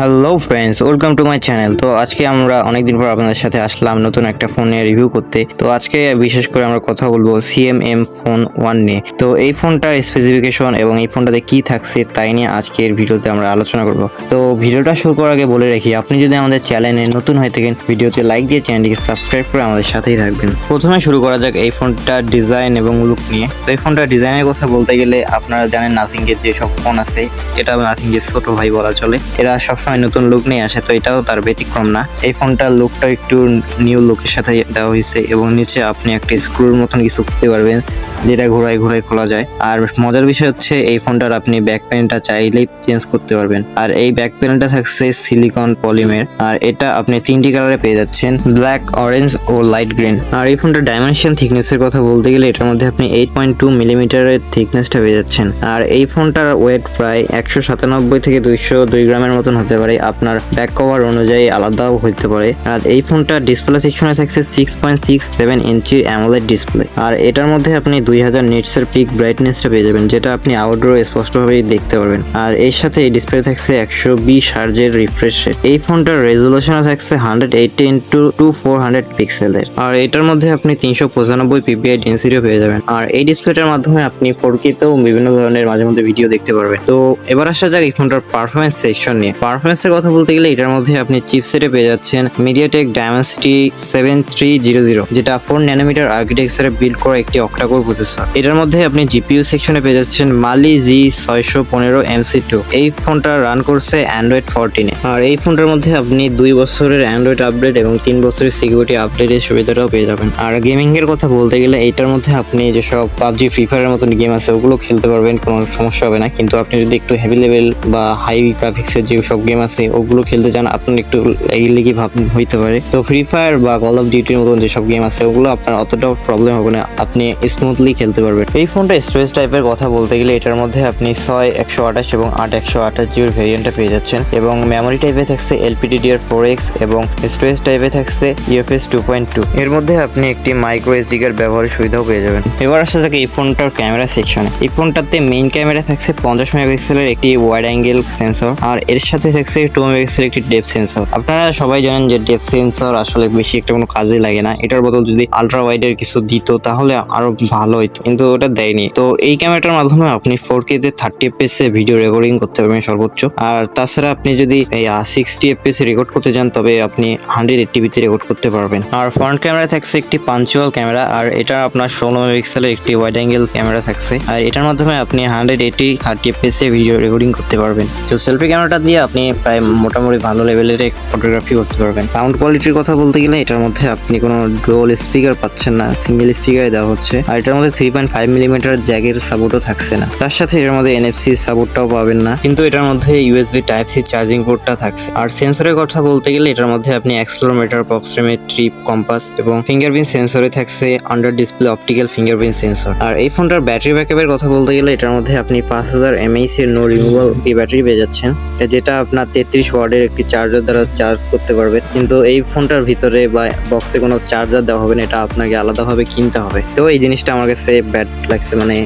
Hello friends, welcome to my channel. তো আজকে আমরা অনেকদিন পর আপনাদের সাথে আসলাম নতুন একটা ফোনের রিভিউ করতে। তো আজকে বিশেষ করে আমরা কথা বলবো CMM ফোন 1 নিয়ে। তো এই ফোনটার স্পেসিফিকেশন এবং এই ফোনটাতে কি থাকছে তাই নিয়ে আজকের ভিডিওতে আমরা আলোচনা করব। তো ভিডিওটা শুরু করার আগে বলে রাখি, আপনি যদি আমাদের চ্যানেলে নতুন হয়ে থাকেন ভিডিওতে লাইক দিয়ে চ্যানেলটিকে সাবস্ক্রাইব করে আমাদের সাথেই থাকবেন। প্রথমে শুরু করা যাক এই ফোনটার ডিজাইন এবং লুক নিয়ে। তো এই ফোনটার ডিজাইনের কথা বলতে গেলে আপনারা জানেন নাথিংয়ের যেসব ফোন আছে, এটা নাথিংয়ের ছোট ভাই বলা চলে। এরা সবসময় নতুন লুক নিয়ে আসে, তো এটাও তার ব্যতিক্রম না। এই ফোনটার লুকটা একটু নিউ লুকের সাথে দেওয়া হয়েছে এবং নিচে আপনি একটা স্ক্রুর মতন কিছু করতে পারবেন, যেটা ঘোরায় ঘোরায় খোলা যায়। আর মজার বিষয় হচ্ছে এই ফোনটার আপনি ব্যাক প্যানেলটা চাইলেই চেঞ্জ করতে পারবেন। আর এই ব্যাক প্যানেলটা থাকছে সিলিকন পলিমের, আর এটা আপনি তিনটি কালারে পেয়ে যাচ্ছেন, ব্ল্যাক, অরেঞ্জ ও লাইট গ্রিন। আর এই ফোনটার ডাইমেনশন থিকনেসের কথা বলতে গেলে এটার মধ্যে আপনি 8.2 মিলিমিটারের থিকনেসটা পেয়ে যাচ্ছেন। আর এই ফোনটার ওয়েট প্রায় 197 থেকে 202 গ্রামের মতন হতে পারে। আপনার ব্যাক কভার অনুযায়ী আলাদাও হতে পারে। আর এই ফোনটার ডিসপ্লে সেকশনে থাকছে 6.67 ইঞ্চির অ্যামোলেড ডিসপ্লে। আর এটার মধ্যে আপনি 2000 নিটসের পিক ব্রাইটনেসটা পেয়ে যাবেন, যেটা আপনি আউটডোরে স্পষ্টভাবেই দেখতে পারবেন। আর এর সাথে এই ডিসপ্লে থাকছে 120 হার্জের রিফ্রেশ রেট। এই ফোনটার রেজুলেশনে থাকছে 180x2400 পিক্সেলের। আর এটার মধ্যে আপনি 395 পিপিআই ডেন্সিটিও পেয়ে যাবেন। আর এই ডিসপ্লেটার মাধ্যমে আপনি 4K তেও বিভিন্ন ধরনের মাঝে মধ্যে ভিডিও দেখতে পারবেন। তো এবার আসা যাক এই ফোনটার পারফরমেন্স সেকশন নিয়ে। পারফরমেন্সের কথা বলতে গেলে এটার মধ্যে আপনি চিপসেটে পেয়ে যাচ্ছেন MediaTek Dimensity 7300, যেটা 4 ন্যানোমিটার আর্কিটেকচারে বিল্ড করা একটি অক্টাকোর প্রসেসর। এটার মধ্যে আপনি জিপিইউ সেকশনে পেয়ে যাচ্ছেন Mali G615 MC2। এই ফোনটা রান করছে অ্যান্ড্রয়েড 14 এ। আর এই ফোনটার মধ্যে আপনি 2 বছরের অ্যান্ড্রয়েড আপডেট এবং 3 বছরের সিকিউরিটি আপডেটের সুবিধাটাও পেয়ে যাবেন। আর গেমিং এর কথা বলতে গেলে এইটার মধ্যে আপনি যেসব PUBG, ফ্রি ফায়ারের মতন গেম আছে ওগুলো খেলতে পারবেন, কোনো সমস্যা হবে না। কিন্তু আপনি যদি একটু হেভি লেভেল বা হাই গ্রাফিক্সের যেসব গেম আছে ওগুলো খেলতে চান, আপনার একটু লেগি ভাব হইতে পারে। তো ফ্রি ফায়ার বা কল অফ ডিউটির মতন যেসব গেম আছে ওগুলো আপনার অতটাও প্রবলেম হবে না, আপনি স্মুথলি খেলতে পারবেন। এই ফোনটা স্টোরেজ টাইপের কথা বলতে গেলে এটার মধ্যে আপনি 6 128 এবং 8 128 জিবির ভেরিয়েন্টটা পেয়ে যাচ্ছেন। এবং মেমোরি টাইপে থাকছে LPDDR4X এবং স্টোরেজ টাইপে থাকছে UFS 2.2। এর মধ্যে আপনি একটি মাইক্রো SD কার্ড ব্যবহারের সুবিধাও পেয়ে যাবেন। এবার আসা যাক এই ফোনটার ক্যামেরা সেকশনে। এই ফোনটাতে মেইন ক্যামেরা থাকছে 50 মেগাপিক্সেলের একটি ওয়াইড অ্যাঙ্গেল সেন্সর, আর এর সাথে থাকছে 2 মেগাপিক্সেলের একটি ডেপথ সেন্সর। আপনারা সবাই জানেন যে ডেপথ সেন্সর আসলে বেশি একটা কোনো কাজে লাগে না, এটার বদল যদি আলট্রা ওয়াইডের কিছু দিত তাহলে আরো ভালো হইতো, কিন্তু ওটা দেয়নি। তো এই ক্যামেরাটার মাধ্যমে আপনি 4K তে 30 fps এ ভিডিও রেকর্ডিং করতে পারবেন সর্বোচ্চ। আর তাছাড়া আপনি যদি 60 fps এ রেকর্ড করতে চান তবে আপনি 180p তে রেকর্ড করতে পারবেন। আর ফ্রন্ট ক্যামেরা থাকছে একটি পাঞ্চুয়াল ক্যামেরা, আর এটা আপনার 16 মেগাপিক্সেলের একটি ওয়াইড অ্যাঙ্গেল ক্যামেরা থাকছে। আর এটার মাধ্যমে আপনি 180 30 fps এ ভিডিও রেকর্ডিং করতে পারবেন। তো সেলফি ক্যামেরাটা দিয়ে আপনি প্রায় মোটামুটি ভালো লেভেলের ফটোগ্রাফি করতে পারবেন। সাউন্ড কোয়ালিটির কথা বলতে গেলে এটার মধ্যে আপনি কোনো ডুয়াল স্পিকার পাচ্ছেন না, সিঙ্গেল স্পিকারে দেওয়া হচ্ছে। আর এটার মধ্যে 3.5 মিলিমিটার জ্যাকের সাপোর্টও থাকছে না। তার সাথে এটার মধ্যে NFC সাপোর্টটাও পাবেন না, কিন্তু এটার মধ্যে USB Type-C চার্জিং পোর্টটা থাকছে। আর সেন্সরের কথা বলতে গেলে এটার মধ্যে আপনি অ্যাক্সেলেরোমিটার, প্রক্সিমেট্রি, কম্পাস এবং ফিঙ্গারপ্রিন্ট সেন্সরে থাকছে under display optical fingerprint sensor. আর এই ফোনটার ব্যাটারি ব্যাকআপের কথা বলতে গেলে এটার মধ্যে আপনি 5000 mAh এর নো রিমুভাল ব্যাটারি পেয়ে যাচ্ছেন, যেটা আপনার 33 ওয়াটের একটি চার্জার দ্বারা চার্জ করতে পারবেন। কিন্তু এই ফোনটার ভিতরে বা বক্সে কোনো চার্জার দেওয়া হবে না, এটা আপনাকে আলাদাভাবে কিনতে হবে। তো এই জিনিসটা আমার কাছে ব্যাড লাগছে, মানে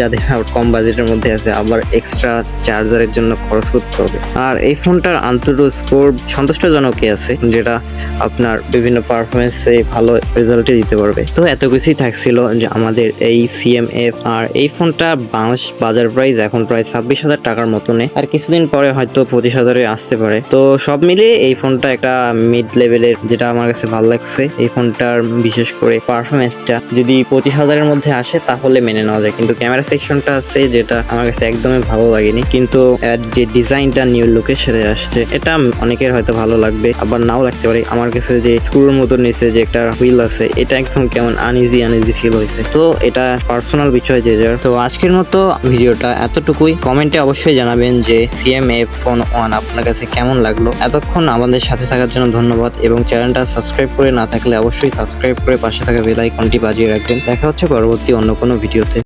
যাদের কম বাজেটের মধ্যে আছে আবার এক্সট্রা চার্জারের জন্য খরচ করতে হবে। আর এই ফোনটার আন্তর স্কোর সন্তুষ্টজনকই আছে, যেটা আপনার বিভিন্ন পারফরমেন্সে ভালো রেজাল্টে দিতে পারবে। তো এত কিছুই থাকছিল যে আমাদের এই CMF। আর এই ফোনটা বাজার প্রাইস এখন প্রায় 26,000 টাকার মতনে, আর কিছুদিন পরে হয়তো 25,000-এ আসতে পারে। তো সব মিলিয়ে এই ফোনটা একটা মিড লেভেলের, যেটা আমার কাছে ভালো লাগছে। এই ফোনটার বিশেষ করে পারফরমেন্সটা যদি 25,000-এর মধ্যে আসে তাহলে মেনে নেওয়া যায়, কিন্তু ক্যামেরা সেকশনটা আছে যেটা আমার কাছে একদমই ভালো লাগেনি। কিন্তু যে ডিজাইনটা নিউ লুকের সাথে আসছে এটা অনেকের হয়তো ভালো লাগবে, আবার নাও লাগতে পারে। আমার কাছে যে স্ক্রুর মতো নিচে যে একটা হুইল আছে এটা একদম কেমন আনইজি ফিল হয়েছে। তো এটা পার্সোনাল বিষয় যে যার। তো আজকের মতো ভিডিওটা এতটুকুই। কমেন্টে অবশ্যই জানাবেন যে CMF ফোন 1 আপনার কাছে কেমন লাগলো। এতক্ষণ আমাদের সাথে থাকার জন্য ধন্যবাদ, এবং চ্যানেলটা সাবস্ক্রাইব করে না থাকলে অবশ্যই সাবস্ক্রাইব করে পাশে থাকা বেল আইকনটি বাজিয়ে রাখবেন। দেখা হচ্ছে পরবর্তী অন্য কোনো ভিডিওতে।